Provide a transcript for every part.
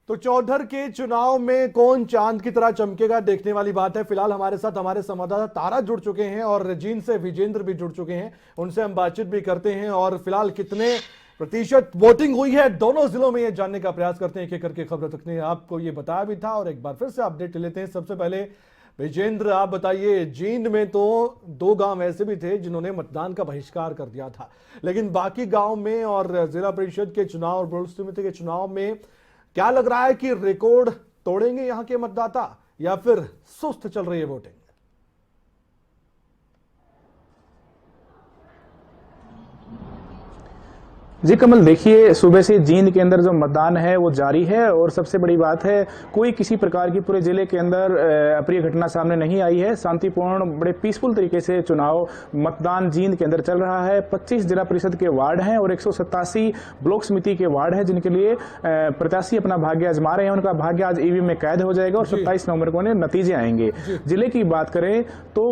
तो चौधर के चुनाव में कौन चांद की तरह चमकेगा, देखने वाली बात है। फिलहाल हमारे साथ हमारे संवाददाता तारा जुड़ चुके हैं और जींद से विजेंद्र भी जुड़ चुके हैं, उनसे हम बातचीत भी करते हैं और फिलहाल कितने प्रतिशत वोटिंग हुई है दोनों जिलों में ये जानने का प्रयास करते हैं। एक एक करके खबर तक ने आपको ये बताया भी था और एक बार फिर से अपडेट लेते हैं। सबसे पहले विजेंद्र, आप बताइए, जींद में तो 2 गांव ऐसे भी थे जिन्होंने मतदान का बहिष्कार कर दिया था, लेकिन बाकी गांव में और जिला परिषद के चुनाव और ब्लॉक समिति के चुनाव में क्या लग रहा है कि रिकॉर्ड तोड़ेंगे यहां के मतदाता या फिर सुस्त चल रही है वोटिंग? जी कमल, देखिए सुबह से जींद के अंदर जो मतदान है वो जारी है और सबसे बड़ी बात है कोई किसी प्रकार की पूरे जिले के अंदर अप्रिय घटना सामने नहीं आई है। शांतिपूर्ण बड़े पीसफुल तरीके से चुनाव मतदान जींद के अंदर चल रहा है। 25 जिला परिषद के वार्ड हैं और 187 ब्लॉक समिति के वार्ड हैं जिनके लिए प्रत्याशी अपना भाग्य आजमा रहे हैं। उनका भाग्य आज ईवीएम में कैद हो जाएगा और 27 नवंबर को नतीजे आएंगे। जिले की बात करें तो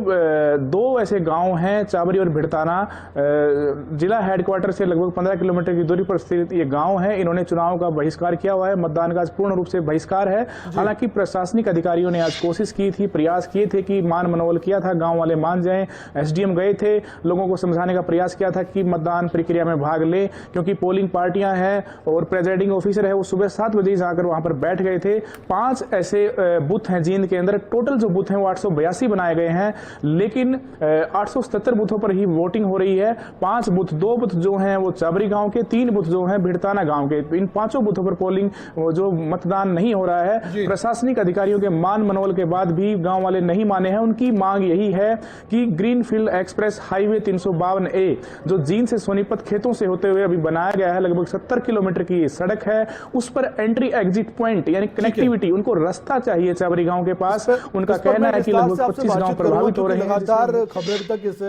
2 ऐसे गाँव हैं, चाबरी और भिड़ताना, जिला हेडक्वार्टर से लगभग 15 किलोमीटर की दूरी पर स्थित ये गांव है। इन्होंने चुनाव का बहिष्कार किया हुआ है, मतदान का पूर्ण रूप से बहिष्कार है। हालांकि प्रशासनिक अधिकारियों ने आज कोशिश की थी, प्रयास किए थे कि मान मनोबल किया था, गांव वाले मान जाएं। एसडीएम गए थे, लोगों को समझाने का प्रयास किया था कि मतदान प्रक्रिया में भाग ले, क्योंकि पोलिंग पार्टियां हैं और प्रेजाइडिंग ऑफिसर है वो सुबह 7 बजे जाकर वहां पर बैठ गए थे। 5 ऐसे बूथ हैं जींद के अंदर, टोटल जो बूथ हैं वो 882 बनाए गए हैं, लेकिन 877 बूथों पर ही वोटिंग हो रही है। 5 बूथ, 2 बूथ जो हैं वो चाबरी गांव के, 3 बूथ जो हैं भिड़ताना गांव के। इन 5 बूथों पर पोलिंग जो मतदान नहीं हो रहा है। प्रशासनिक अधिकारियों के मान मनोबल के बाद भी गांव वाले नहीं माने हैं। उनकी मांग यही है कि ग्रीनफील्ड एक्सप्रेस हाईवे 352A जो जींद से सोनीपत खेतों से होते हुए अभी बनाया गया है, लगभग 70 किलोमीटर की सड़क है, उस पर एंट्री एग्जिट पॉइंट यानी कनेक्टिविटी, उनको रास्ता चाहिए चाबरी गांव के पास। उनका कहना है कि लगभग 25 गांव प्रभावित हो रहे हैं। लगातार खबर तक इस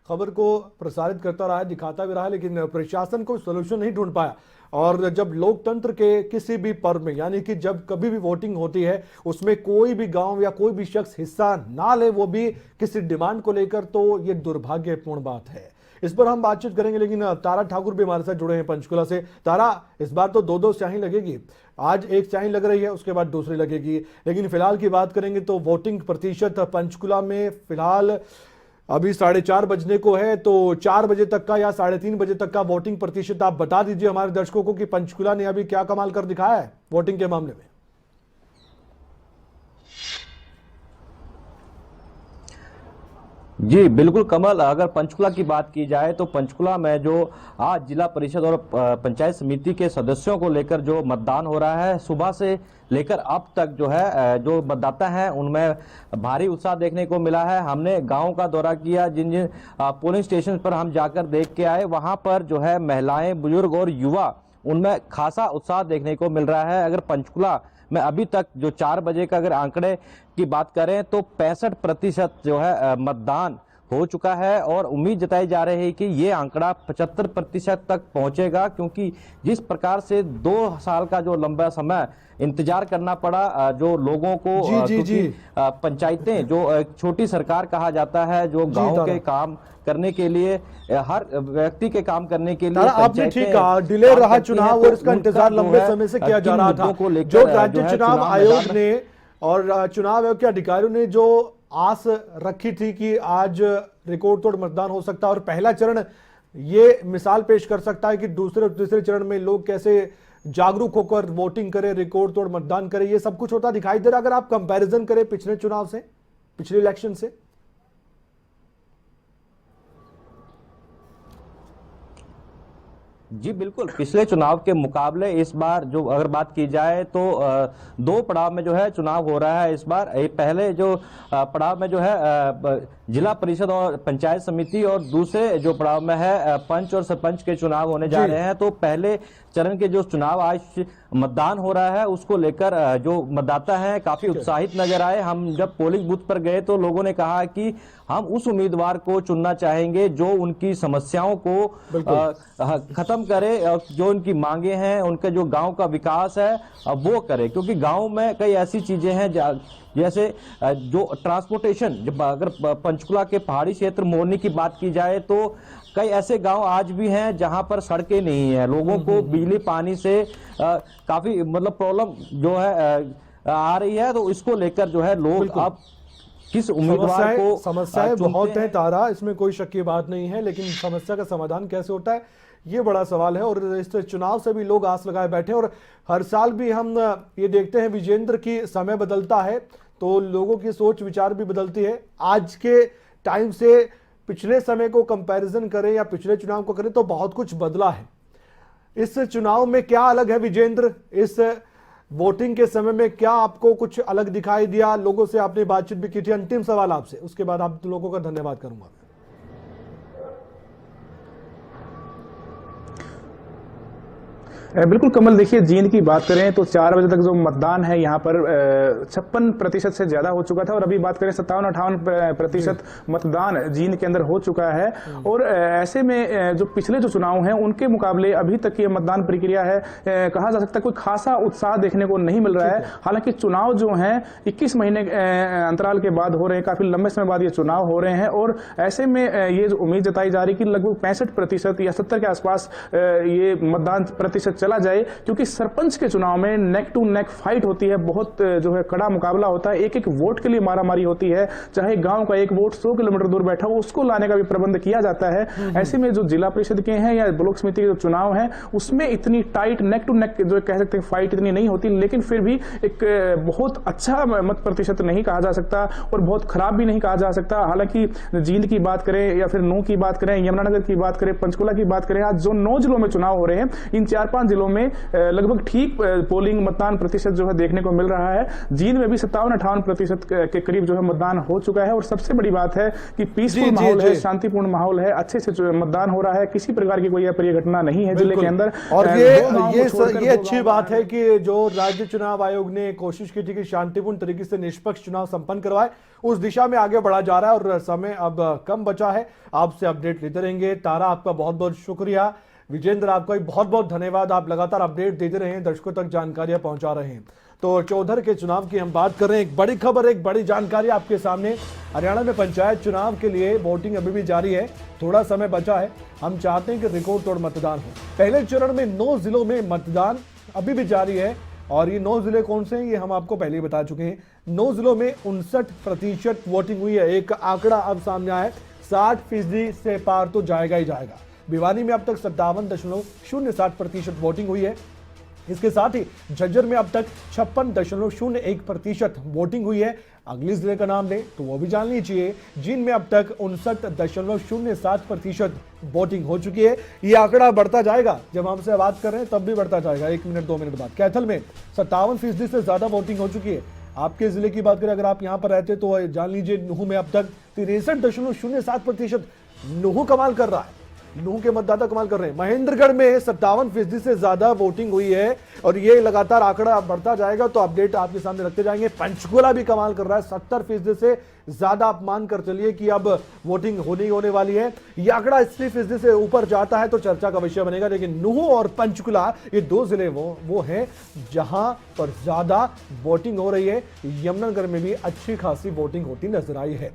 खबर को प्रसारित करता रहा है, दिखाता भी रहा है, लेकिन प्रशासन को सोल्यूशन नहीं ढूंढ पाया। और जब लोकतंत्र के किसी भी पर्व में, यानी कि जब कभी भी वोटिंग होती है, उसमें कोई भी गांव या कोई भी शख्स हिस्सा ना ले, वो भी किसी डिमांड को लेकर, तो ये दुर्भाग्यपूर्ण बात है। इस पर हम बातचीत करेंगे, लेकिन तारा ठाकुर भी हमारे साथ जुड़े हैं पंचकुला से। तारा, इस बार तो 2-2 स्याही लगेगी, आज एक स्याही लग रही है, उसके बाद दूसरी लगेगी, लेकिन फिलहाल की बात करेंगे तो वोटिंग प्रतिशत पंचकुला में फिलहाल अभी 4:30 बजने को है, तो 4 बजे तक का या 3:30 बजे तक का वोटिंग प्रतिशत आप बता दीजिए हमारे दर्शकों को कि पंचकुला ने अभी क्या कमाल कर दिखाया है वोटिंग के मामले में। जी बिल्कुल कमल, अगर पंचकुला की बात की जाए तो पंचकुला में जो आज जिला परिषद और पंचायत समिति के सदस्यों को लेकर जो मतदान हो रहा है, सुबह से लेकर अब तक जो है जो मतदाता हैं उनमें भारी उत्साह देखने को मिला है। हमने गांव का दौरा किया, जिन जिन पोलिंग स्टेशन पर हम जाकर देख के आए, वहां पर जो है महिलाएं, बुजुर्ग और युवा, उनमें खासा उत्साह देखने को मिल रहा है। अगर पंचकुला में अभी तक जो 4 बजे का अगर आंकड़े की बात करें तो 65% जो है मतदान हो चुका है और उम्मीद जताई जा रही है कि ये आंकड़ा 75% तक पहुंचेगा, क्योंकि जिस प्रकार से 2 साल का जो लंबा समय इंतजार करना पड़ा जो लोगों को, पंचायतें जो एक छोटी सरकार कहा जाता है, जो गांव के काम करने के लिए, हर व्यक्ति के काम करने के लिए आपने ठीक कहा, डिले रहा चुनाव और इसका इंतजार लंबे समय से किया जा रहा था। जो राज्य चुनाव आयोग ने और चुनाव आयोग के अधिकारियों ने जो आस रखी थी कि आज रिकॉर्ड तोड़ मतदान हो सकता है और पहला चरण ये मिसाल पेश कर सकता है कि दूसरे और तीसरे चरण में लोग कैसे जागरूक होकर वोटिंग करें, रिकॉर्ड तोड़ मतदान करें, ये सब कुछ होता दिखाई दे रहा अगर आप कंपैरिजन करें पिछले चुनाव से, पिछले इलेक्शन से। जी बिल्कुल, पिछले चुनाव के मुकाबले इस बार जो अगर बात की जाए तो 2 पड़ाव में जो है चुनाव हो रहा है इस बार। पहले जो पड़ाव में जो है जिला परिषद और पंचायत समिति और दूसरे जो पड़ाव में है पंच और सरपंच के चुनाव होने जा रहे हैं। तो पहले चरण के जो चुनाव आज मतदान हो रहा है उसको लेकर जो मतदाता हैं काफी उत्साहित नजर आए। हम जब पोलिंग बूथ पर गए तो लोगों ने कहा कि हम उस उम्मीदवार को चुनना चाहेंगे जो उनकी समस्याओं को खत्म करे और जो उनकी मांगे हैं, उनके जो गांव का विकास है वो करे, क्योंकि गांव में कई ऐसी चीजें हैं जैसे जो ट्रांसपोर्टेशन, जब अगर पंचकुला के पहाड़ी क्षेत्र मोरनी की बात की जाए तो कई ऐसे गांव आज भी हैं जहां पर सड़कें नहीं है, लोगों को बिजली पानी से काफी मतलब प्रॉब्लम जो है आ रही है। तो इसको लेकर जो है लोग अब किस उम्मीदवार को समस्याएं बहुत हैं तारा, इसमें कोई शक की बात नहीं है, लेकिन समस्या का समाधान कैसे होता है ये बड़ा सवाल है। और इस चुनाव से भी लोग आस लगाए बैठे हैं और हर साल भी हम ये देखते हैं विजेंद्र की समय बदलता है तो लोगों की सोच विचार भी बदलती है। आज के टाइम से पिछले समय को कंपैरिजन करें या पिछले चुनाव को करें तो बहुत कुछ बदला है। इस चुनाव में क्या अलग है विजेंद्र, इस वोटिंग के समय में क्या आपको कुछ अलग दिखाई दिया? लोगों से आपने बातचीत भी की थी। अंतिम सवाल आपसे, उसके बाद आप लोगों का धन्यवाद करूंगा। बिल्कुल कमल, देखिए जींद की बात करें तो 4 बजे तक जो मतदान है यहाँ पर 56% से ज्यादा हो चुका था और अभी बात करें 57-58% मतदान जींद के अंदर हो चुका है। और ऐसे में जो पिछले जो चुनाव हैं उनके मुकाबले अभी तक ये मतदान प्रक्रिया है कहा जा सकता है कोई खासा उत्साह देखने को नहीं मिल रहा है। हालांकि चुनाव जो है 21 महीने अंतराल के बाद हो रहे हैं, काफी लंबे समय बाद ये चुनाव हो रहे हैं और ऐसे में ये जो उम्मीद जताई जा रही है कि लगभग 65% या 70 के आसपास ये मतदान प्रतिशत चला जाए, क्योंकि सरपंच के चुनाव में नेक टू नेक फाइट होती है, बहुत जो है कड़ा मुकाबला होता है, एक एक वोट के लिए मारामारी होती है, चाहे गांव का एक वोट 100 किलोमीटर दूर बैठा हो उसको लाने का भी प्रबंध किया जाता है। ऐसे में जो जिला परिषद के हैं या ब्लॉक समिति के जो चुनाव हैं उसमें इतनी टाइट नेक टू नेक जो कह सकते हैं फाइट इतनी नहीं होती, लेकिन फिर भी एक बहुत अच्छा मत प्रतिशत नहीं कहा जा सकता और बहुत खराब भी नहीं कहा जा सकता। हालांकि जींद की बात करें या फिर नूंह की बात करें, यमुनानगर की बात करें, पंचकुला की बात करें, आज जो 9 जिलों में चुनाव हो रहे हैं इन 4-5 जिलों में लगभग ठीक पोलिंग मतदान प्रतिशत जो है देखने को मिल रहा है। जींद में भी 57-58% के करीब जो है मतदान हो चुका है और सबसे बड़ी बात है कि पीसफुल माहौल है, शांतिपूर्ण माहौल है, अच्छे से मतदान हो रहा है, किसी प्रकार की कोई अप्रिय घटना नहीं है जिले के अंदर। और ये अच्छी बात है कि जो राज्य चुनाव आयोग ने कोशिश की थी कि शांतिपूर्ण तरीके से निष्पक्ष चुनाव संपन्न करवाए, उस दिशा में आगे बढ़ा जा रहा है और समय अब कम बचा है। आपसे अपडेट लेते रहेंगे। तारा, आपका बहुत बहुत शुक्रिया। विजेंद्र, आपका भी बहुत बहुत धन्यवाद। आप लगातार अपडेट देते रहे हैं, दर्शकों तक जानकारियां पहुंचा रहे हैं। तो चौधर के चुनाव की हम बात कर रहे हैं। एक बड़ी खबर, एक बड़ी जानकारी आपके सामने। हरियाणा में पंचायत चुनाव के लिए वोटिंग अभी भी जारी है, थोड़ा समय बचा है। हम चाहते हैं कि रिकॉर्ड तोड़ मतदान हो। पहले चरण में 9 जिलों में मतदान अभी भी जारी है और ये 9 जिले कौन से हैं ये हम आपको पहले ही बता चुके हैं। 9 जिलों में 59% वोटिंग हुई है। एक आंकड़ा अब सामने आया है, 60% से पार तो जाएगा ही जाएगा। भिवानी में अब तक 57.07% वोटिंग हुई है। इसके साथ ही झज्जर में अब तक 56.01% वोटिंग हुई है। अगले जिले का नाम लें तो वो भी जान लीजिए, जींद में अब तक 59.07% वोटिंग हो चुकी है। ये आंकड़ा बढ़ता जाएगा, जब हमसे बात कर रहे हैं तब भी बढ़ता जाएगा 1 मिनट 2 मिनट बाद। कैथल में 57% से ज्यादा वोटिंग हो चुकी है। आपके जिले की बात करें, अगर आप यहां पर रहते तो जान लीजिए नूंह में अब तक 63.07% नूंह कमाल कर रहा है। नूंह के मतदाता कमाल कर रहे हैं। महेंद्रगढ़ में 57% से ज्यादा वोटिंग हुई है और ये लगातार आंकड़ा बढ़ता जाएगा, तो अपडेट आपके सामने रखते जाएंगे। पंचकुला भी कमाल कर रहा है, 70% से ज्यादा आप मान कर चलिए कि अब वोटिंग होने वाली है। ये आंकड़ा 80% से ऊपर जाता है तो चर्चा का विषय बनेगा। लेकिन नूंह और पंचकुला ये 2 जिले वो हैं जहां पर ज्यादा वोटिंग हो रही है। यमुनानगर में भी अच्छी खासी वोटिंग होती नजर आई है।